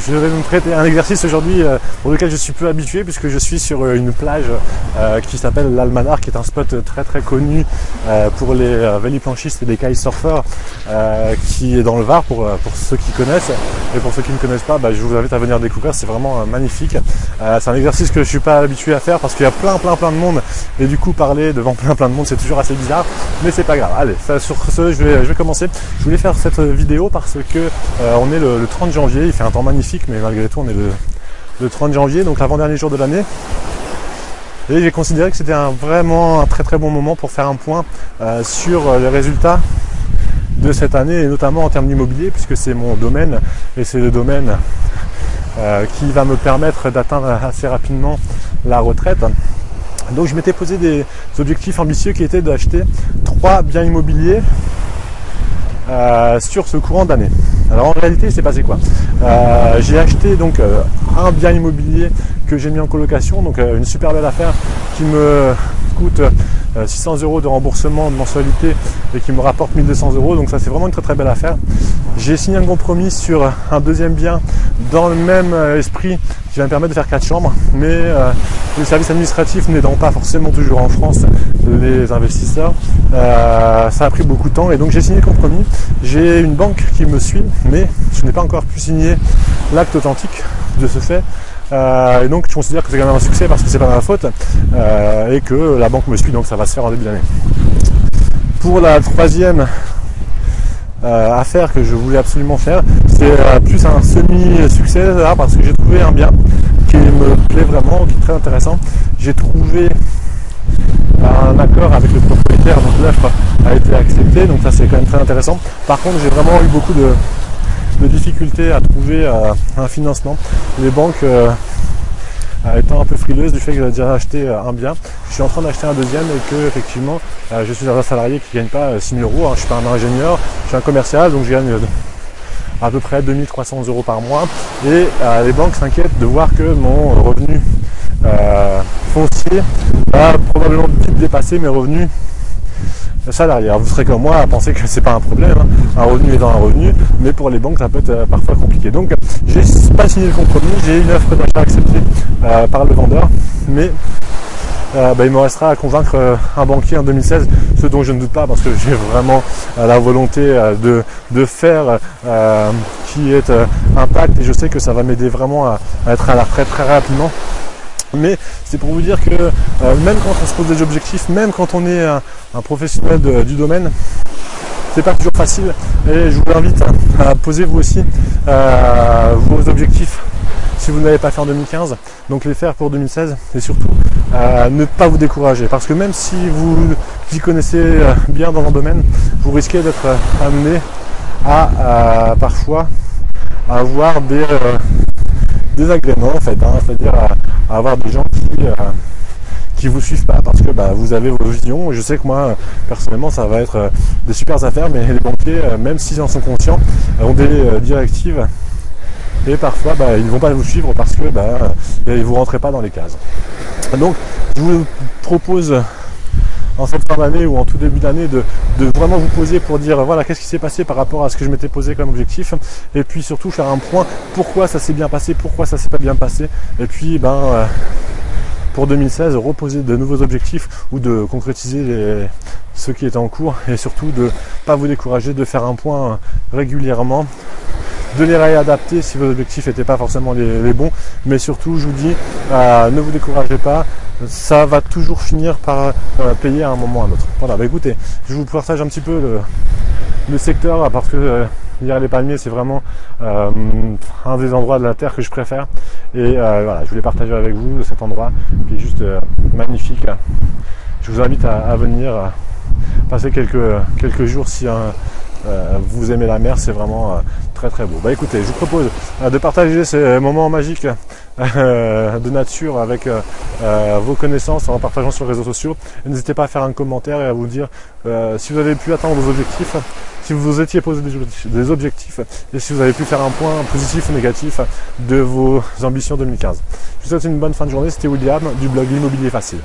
je vais me prêter un exercice aujourd'hui pour lequel je suis peu habitué puisque je suis sur une plage qui s'appelle l'Almanar, qui est un spot très très connu pour les véliplanchistes et les kitesurfers qui est dans le Var pour ceux qui connaissent, et pour ceux qui ne connaissent pas, je vous invite à venir découvrir, c'est vraiment magnifique. C'est un exercice que je suis pas habitué à faire parce qu'il y a plein de monde et du coup parler devant plein de monde c'est toujours assez bizarre, mais c'est pas grave. Allez, sur ce je vais commencer. Je voulais faire cette vidéo parce que on est le 30 janvier, il fait un temps magnifique, mais malgré tout on est le 30 janvier, donc l'avant-dernier jour de l'année. Et j'ai considéré que c'était vraiment un très bon moment pour faire un point sur les résultats de cette année, et notamment en termes d'immobilier, puisque c'est mon domaine et c'est le domaine qui va me permettre d'atteindre assez rapidement la retraite. Donc je m'étais posé des objectifs ambitieux qui étaient d'acheter 3 biens immobiliers sur ce courant d'année. Alors en réalité il s'est passé quoi? J'ai acheté donc un bien immobilier que j'ai mis en colocation, donc une super belle affaire qui me coûte 600 € de remboursement de mensualité et qui me rapporte 1200 €, donc ça c'est vraiment une très belle affaire. J'ai signé un compromis sur un deuxième bien dans le même esprit qui va me permettre de faire 4 chambres, mais les services administratifs n'aidant pas forcément toujours en France les investisseurs, ça a pris beaucoup de temps et donc j'ai signé le compromis. J'ai une banque qui me suit, mais je n'ai pas encore pu signer l'acte authentique de ce fait. Et donc je considère que c'est quand même un succès parce que c'est pas ma faute et que la banque me suit, donc ça va se faire en début d'année. Pour la troisième affaire que je voulais absolument faire, c'est plus un semi-succès là, parce que j'ai trouvé un bien qui me plaît vraiment, qui est très intéressant. J'ai trouvé un accord avec le propriétaire, donc l'offre a été acceptée, donc ça c'est quand même très intéressant. Par contre j'ai vraiment eu beaucoup de difficultés à trouver un financement. Les banques étant un peu frileuses du fait que j'ai déjà acheté un bien, je suis en train d'acheter un deuxième et que effectivement je suis un salarié qui ne gagne pas 6 000 €, je suis pas un ingénieur, je suis un commercial, donc je gagne à peu près 2300 € par mois, et les banques s'inquiètent de voir que mon revenu foncier va probablement vite dépasser mes revenus salariés. Alors vous serez comme moi à penser que c'est pas un problème, hein, un revenu étant un revenu, mais pour les banques ça peut être parfois compliqué. Donc j'ai pas signé le compromis, j'ai une offre d'achat acceptée par le vendeur, mais il me restera à convaincre un banquier en 2016, ce dont je ne doute pas parce que j'ai vraiment la volonté de faire qui est impact, et je sais que ça va m'aider vraiment à être à la retraite très rapidement. Mais c'est pour vous dire que même quand on se pose des objectifs, même quand on est un professionnel du domaine, c'est pas toujours facile, et je vous invite à poser vous aussi vos objectifs si vous ne l'avez pas fait en 2015, donc les faire pour 2016, et surtout ne pas vous décourager, parce que même si vous y connaissez bien dans un domaine, vous risquez d'être amené à parfois avoir des désagréments en fait, hein, c'est-à-dire à avoir des gens qui vous suivent pas parce que vous avez vos visions. Je sais que moi personnellement ça va être des super affaires, mais les banquiers, même s'ils en sont conscients, ont des directives et parfois ils ne vont pas vous suivre parce que vous rentrez pas dans les cases. Donc je vous propose en cette fin d'année ou en tout début d'année de vraiment vous poser pour dire voilà qu'est-ce qui s'est passé par rapport à ce que je m'étais posé comme objectif, et puis surtout faire un point pourquoi ça s'est bien passé, pourquoi ça s'est pas bien passé, et puis pour 2016 reposer de nouveaux objectifs ou de concrétiser ceux qui étaient en cours, et surtout de pas vous décourager, de faire un point régulièrement, de les réadapter si vos objectifs n'étaient pas forcément les bons, mais surtout je vous dis ne vous découragez pas, ça va toujours finir par payer à un moment ou à un autre. Voilà, écoutez, je vous partage un petit peu le secteur parce que hier les palmiers c'est vraiment un des endroits de la terre que je préfère, et voilà, je voulais partager avec vous cet endroit qui est juste magnifique. Je vous invite à venir passer quelques jours si vous aimez la mer, c'est vraiment très beau. Écoutez, je vous propose de partager ces moments magiques de nature avec vos connaissances en partageant sur les réseaux sociaux. N'hésitez pas à faire un commentaire et à vous dire si vous avez pu atteindre vos objectifs, si vous étiez posé des objectifs, et si vous avez pu faire un point positif ou négatif de vos ambitions 2015. Je vous souhaite une bonne fin de journée, c'était William du blog L'Immobilier Facile.